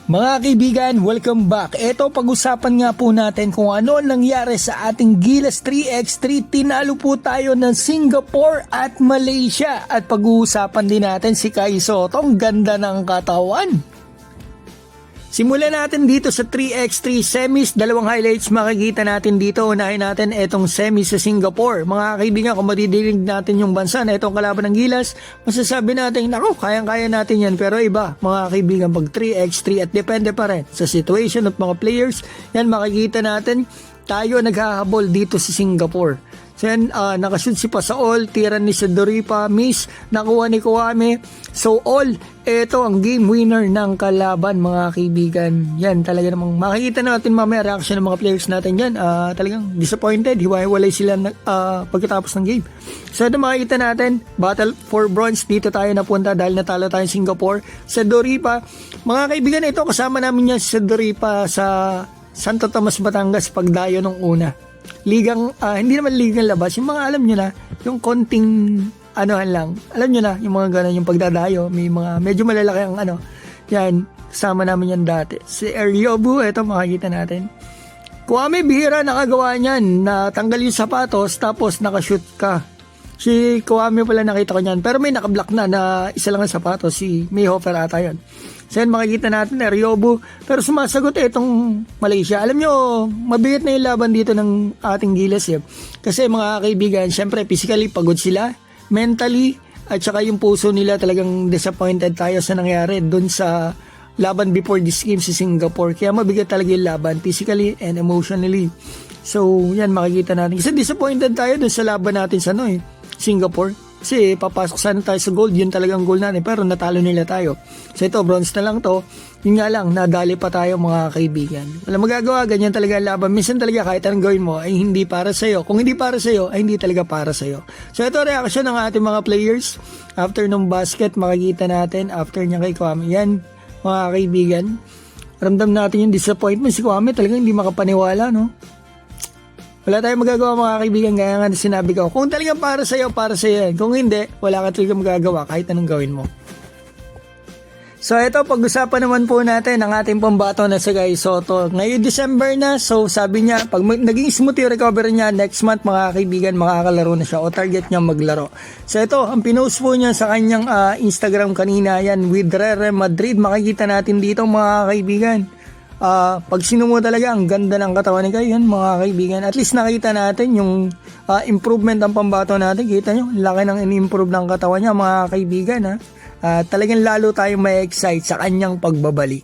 Mga kaibigan, welcome back. Ito, pag-usapan nga po natin kung ano ang nangyari sa ating Gilas 3x3. Tinalo po tayo ng Singapore at Malaysia. At pag-uusapan din natin si Kai Sotto, ang ganda ng katawan. Simulan natin dito sa 3x3 semis. Dalawang highlights makikita natin dito. Unahin natin itong semis sa Singapore. Mga kaibigan, kung madidinig natin yung bansa na itong kalaban ng Gilas, masasabi natin, naku, kayang-kaya natin yan. Pero iba, mga kaibigan, pag 3x3 at depende pa rin sa situation at mga players, yan makikita natin, tayo naghahabol dito sa Singapore. So yan, nakashoot si Pasaol, tira ni Sedoripa, miss, nakuha ni Kuame. So all, ito ang game winner ng kalaban, mga kaibigan. Yan, talaga namang makikita natin mamaya reaction ng mga players natin yan. Talagang disappointed, hiwa-hiwalay sila pagkatapos ng game. So ito makikita natin, battle for bronze, dito tayo napunta dahil natalo tayo Singapore. Sedoripa, mga kaibigan, ito kasama namin yan si Sedoripa sa Santo Tomas, Batangas, pagdayo nung una. Ligang, hindi naman ligang labas, yung mga alam nyo na, yung konting anuhan lang, alam nyo na, yung mga gano'n, yung pagdadayo, may mga medyo malalaki ang yan, sama namin yan dati. Si Eryobu, ito makikita natin. Kuame, bihira nakagawa niyan, natanggal yung sapatos, tapos nakashoot ka. Si Kuame pala nakita ko niyan, pero may nakablock na isa lang ang sapatos, si Mayhofer ata yun. So yan, makikita natin, Eryobu. Pero sumasagot itong Malaysia. Alam nyo, mabigat na yung laban dito ng ating Gilas. Kasi mga kaibigan, syempre physically pagod sila, mentally, at saka yung puso nila talagang disappointed tayo sa nangyari doon sa laban before this game sa Singapore. Kaya mabigat talaga yung laban, physically and emotionally. So yan, makikita natin. Kasi disappointed tayo doon sa laban natin sa Singapore. Kasi papasok sana tayo sa gold, yun talagang goal natin, pero natalo nila tayo. So ito, bronze na lang to. Yun nga lang, nadali pa tayo mga kaibigan. Wala magagawa, ganyan talaga ang laban. Minsan talaga kahit anong gawin mo ay hindi para sa'yo. Kung hindi para sa'yo, ay hindi talaga para sa'yo. So ito, reaction ng ating mga players. After ng basket, makikita natin, after niya kay Kwame. Yan, mga kaibigan. Ramdam natin yung disappointment. Si Kwame talagang hindi makapaniwala, no? Wala tayong magagawa mga kaibigan, gaya nga na sinabi ko. Kung talagang para sa'yo, para sa'yo yan. Kung hindi, wala ka talagang magagawa kahit anong gawin mo. So ito, pag-usapan naman po natin ang ating pambato na si Kai Sotto. Ngayon December na, so sabi niya, pag naging smooth yung recovery niya, next month mga kaibigan, makakalaro na siya o target niya maglaro. So ito, ang pinost po niya sa kanyang Instagram kanina, yan, with Real Madrid. Makikita natin dito mga kaibigan. Pag sinumo talaga, ang ganda ng katawan ni Kai, yan mga kaibigan. At least nakita natin yung improvement ng pambato natin. Kita nyo, laki ng in-improve ng katawan niya mga kaibigan. Talagang lalo tayong may excite sa kanyang pagbabalik.